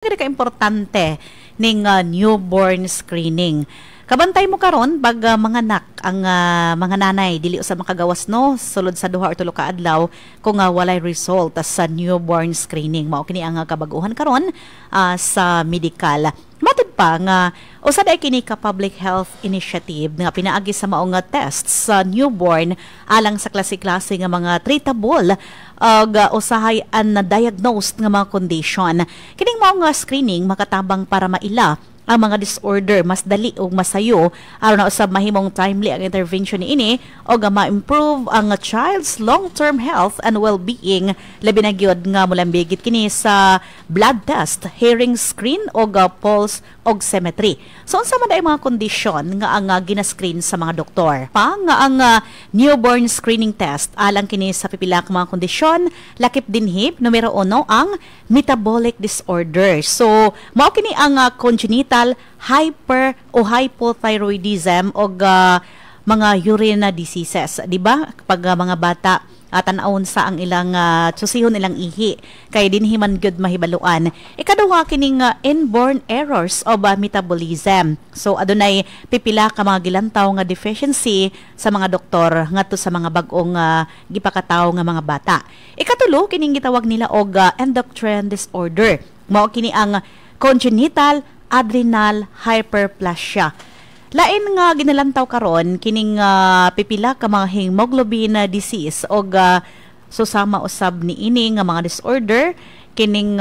Kaya ka-importante ning newborn screening. Kabantay mo karon pag mga anak ang mga nanay dili sa makagawas no sulod sa duha or tulo ka adlaw kung walay result sa newborn screening. Mao kini ang kabaguhan karon sa medical. Matod pa nga usa day kini ka public health initiative nga pinaagi sa maong tests sa newborn alang sa klase-klase nga mga treatable og usahay undiagnosed nga mga condition. Kining maong screening makatabang para maila ang mga disorder mas dali ug masayo aron na usab mahimong timely ang intervention niini o ma-improve ang child's long-term health and well-being labi na gyud nga mulambigit kini sa blood test, hearing screen o pulse oximetry. So unsa man ay mga kondisyon nga ang gina-screen sa mga doktor? Pa nga ang newborn screening test alang kini sa pipila ka mga kondisyon, lakip dinhi numero 1 ang metabolic disorder. So mao kini ang congenital hyper o hypothyroidism o mga urine diseases, di ba? Kapag mga bata tan-awon sa ang ilang susihon ilang ihi kay dinhi man gyud mahibaluan. Ikaduha kining inborn errors of metabolism. So adunay pipila ka mga gilantaw nga deficiency sa mga doktor ngadto sa mga bag-ong gipakatawo nga mga bata. Ikatulo kining gitawag nila og endocrine disorder. Mao kini ang congenital adrenal hyperplasia. Lain nga ginalantaw karon kining pipila ka mga hemoglobin disease o susama usab ni ini nga mga disorder kining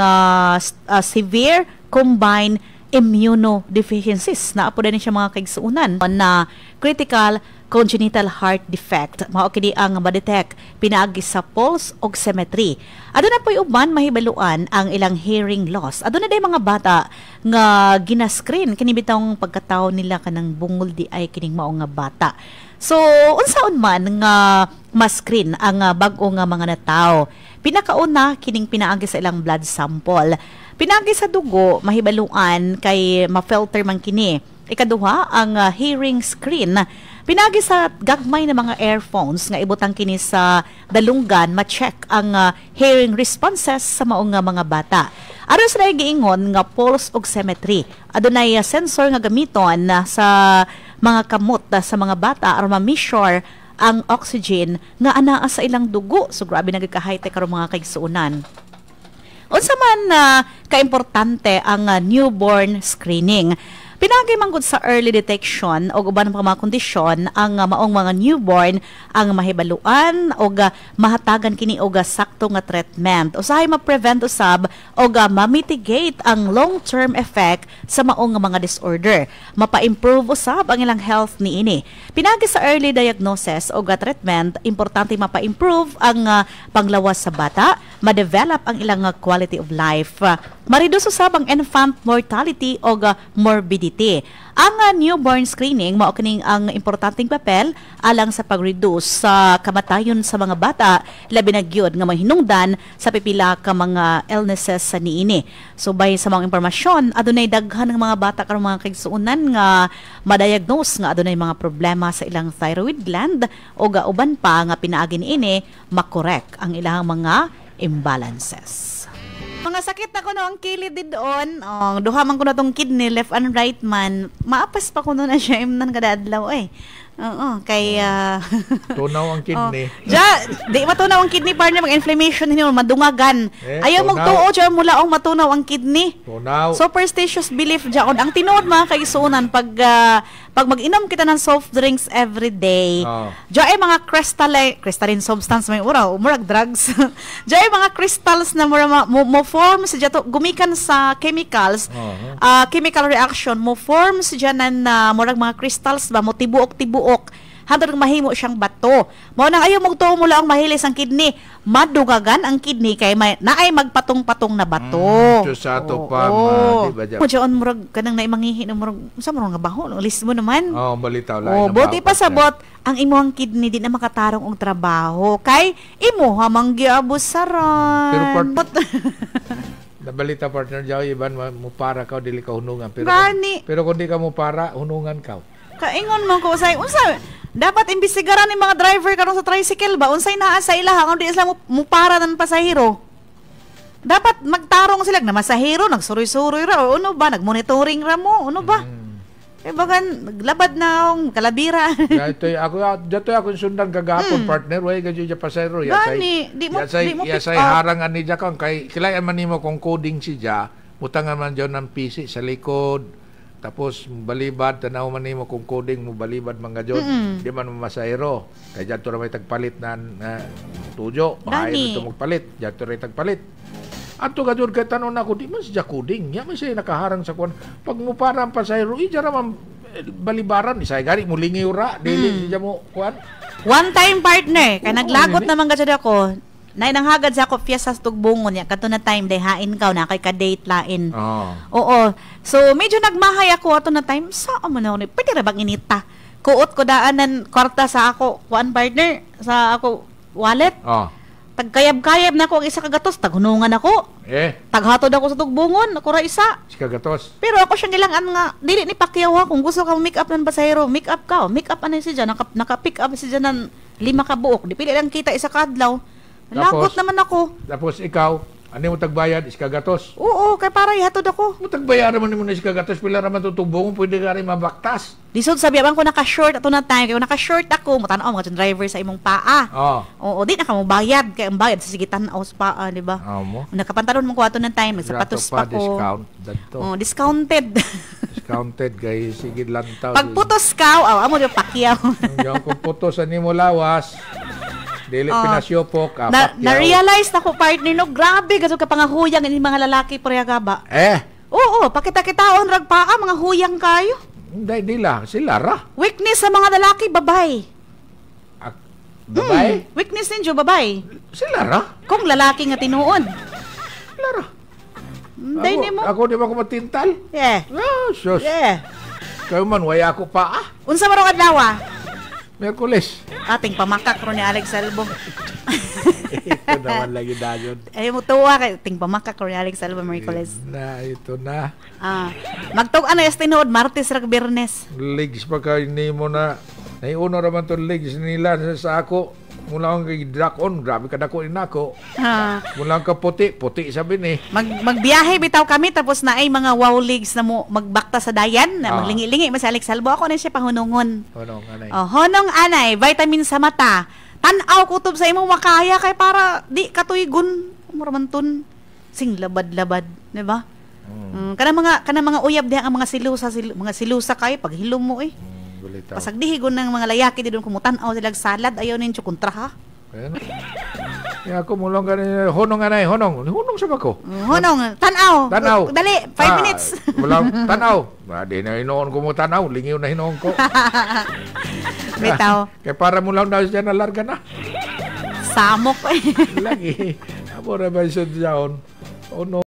severe combined immunodeficiencies na apo din siya mga kaigsuunan na critical congenital heart defect. Mao kini ang ma-detect pinaagi sa pulse oximetry. Aduna po'y uban mahibaluan ang ilang hearing loss. Aduna day mga bata nga gina-screen kini bitong pagkatawo nila kanang bungol di ay kining mao nga bata. So unsaon man nga ma-screen ang bag-o nga mga natawo. Pinakauna kining pinaagi sa ilang blood sample. Pinaagi sa dugo mahibaluan kay ma-filter man kini. Ikaduha ang hearing screen. Pinagi sa gagmay na mga earphones nga ibutang kini sa dalunggan ma-check ang hearing responses sa maong mga bata. Aron sa giingon nga pulse oximetry. Adunay sensor nga gamiton sa mga kamot sa mga bata aron ma-measure ang oxygen nga anaa sa ilang dugo. So grabe na gid-high-tech karon mga kaigsuunan. Unsa man kaimportante ang newborn screening. Pinagi manggod sa early detection o uban pa mga kondisyon ang maong mga newborn ang mahibaluan o mahatagan kini og sakto nga treatment. Usahay ma-prevent usab o ma-mitigate ang long-term effect sa maong mga disorder. Mapa-improve usab ang ilang health niini. Pinagi sa early diagnosis o treatment, importante mapa-improve ang panglawas sa bata, ma-develop ang ilang quality of life. Ma-reduce usab ang infant mortality o morbidity. Ang newborn screening mao kining ang importanteng papel alang sa pag-reduce sa kamatayon sa mga bata labi na gyud nga mahinungdan sa pipila ka mga illnesses sa niini. So bay sa mga impormasyon adunay daghan ng mga bata karon mga kaigsuonan nga ma-diagnose nga adunay mga problema sa ilang thyroid gland o uban pa nga pinaagi niini makorek ang ilang mga imbalances. Mga sakit na ko no ang kilid din doon. Duha man ko na tong kidney, left and right man. Maapas pa ko na siya imnan kada adlaw eh. Oo, kay tunaw ang kidney. Di matunaw ang kidney partner mag-inflammation niyo, madungagan. Ayaw magtuo siya mula ang matunaw ang kidney. Tunaw. Superstitious belief diyon. Ang tinuod mga kaigsuonan pag mag-inom kita ng soft drinks every day. Diyan ay mga crystalline substance may murag drugs. Diyan ay mga crystals na mo form sa jato gumikan sa chemicals. Chemical reaction mo form sa diyan na murag mga crystals ba mo tibuok hanggang mahimo siyang bato. Mao nang ayaw magtuo mo lang mahilis ang kidney. Madugagan ang kidney kay naay magpatong-patong na bato. Sato pa di ba diyan? Diyan murag kanang naimangihi na murag sa murag nga baho. List mo naman. Balitaw lang. Buti pa sabot ang imong kidney di na makatarong og trabaho kay imo hamang giabusaran. Pero nabalita partner jaw iban mo para ka dili ka hunungan pero kung di ka mo para hunungan ka. Kaingon man ko usay dapat imbestigaran ni mga driver karon sa tricycle ba unsay naa sa ilaha kung di sila mo para ng pasahero. Dapat magtarong sila na masahero, nagsuroy-suroy ra o ano ba, nagmonitoring ra mo, ano ba? Eh bagan naglabad na ang kalabira. Dito ako sundan kagapon partner, way gadyo ja pasayro Gani, di mo yasay harang ani ja kang kay kilay man nimo kung coding si ja, mutangan man jud ng PC sa likod. Tapos balibad tanaw man nimo kung coding mo balibad man gadyo. Di man masayro. Kay jadto ra may tagpalit na tuyo, pahay to magpalit, jadto ra tagpalit. Ato gadyon kay tanon ako di man siya coding. Ya man siya nakaharang sa kuan. Pag mo para ang pasayro, ija ra man balibaran isay gari mo lingiw ra, dili siya mo kuan. One time partner, kay naglagot naman gadyo ako. Nay nang hagad sa ako fiesta sa tugbungon ya kato na time day hain kaw na kay ka-date lain. Oo. So medyo nagmahay ako ato na time sa amo na ni pwede ra bang inita. Kuot ko daanan kwarta sa ako kuan partner sa ako wallet. Tagkayab-kayab na ako ang isa kagatos, taghunungan ako. Taghatod ako sa tugbungon, ako ra isa. Si kagatos. Pero ako siyang ilangan nga, dili ni Pacquiao ha, kung gusto ka make up ng pasahero, make up ka. Make up anay siya, naka-pick up siya ng 5 ka buok. Di pili lang kita isa kadlaw. Lagot naman ako. Tapos ikaw, ano mo tagbayad, is kagatos? Oo, kay para ihatod ako. Mo tagbayad naman mo na is kagatos, pila naman tutubong, pwede ka rin mabaktas. Disod sabi abang ko naka-short ato na time, kay naka-short ako, mutanaw mga driver sa imong paa. Oo, di na ka mo bayad, kay ang bayad sa sige tan-aw sa paa, di ba? Nakapantalon mo ko ato na time, nagsapatos pa ko. Discount dadto. Discounted. Discounted kay sige lantaw. Pag putos ka, amo di Pacquiao. Yung kung putos ani mo lawas. Dili pinasyopok. Na-realize na ko partner no, grabe gato ka pangahuyang ini mga lalaki pareha ba? Oo, pakita-kitaon rag paa mga huyang kayo. Hindi lang, sila ra. Weakness sa mga lalaki, babay. Babay? Weakness ninyo, babay. Sila ra. Kung lalaki nga tinuod. Sila ra. Hindi mo. Ako di ba ko matintal? Sus. Kayo man, waya ako paa. Unsa marong adlaw? Merkules. Ating pamakak ro ni Alex Albo. Ito naman lagi dayon. Ay mo tuwa kay ting pamakak ro ni Alex Albo Merkules. Ito na. Magtug ano es tinuod Martes rag Biyernes. Legs pa kay nimo na. Naiuno raman to legs nila sa ako. Mula akong kay Drakon, grabe ka dako rin ako. Mula akong puti sabi ni. Magbiyahe bitaw kami, tapos na ay mga wow leagues na mo magbakta sa dayan, na maglingi-lingi, mas Alex Albo, ako na siya pahunungon. Honong anay, vitamin sa mata. Tanaw kutob sa imong makaya, kay para di katuigon, muramanton, sing labad-labad, di ba? Kana mga uyab diha ang mga silusa kay pag hilom mo Pasag dihigon ng mga layaki di doon kumutan-aw silag salad ayaw ninyo kontra ha. Ako mulong ganun honong anay honong sa bako. Honong tanaw. Dali 5 minutes. Walang tanaw. Di na hinoon ko mo tanaw, lingiw na hinoon ko. Bitaw. Kaya para mo lang daw siya na larga na. Samok Lagi. Amo ra ba siya diyon? Oh no.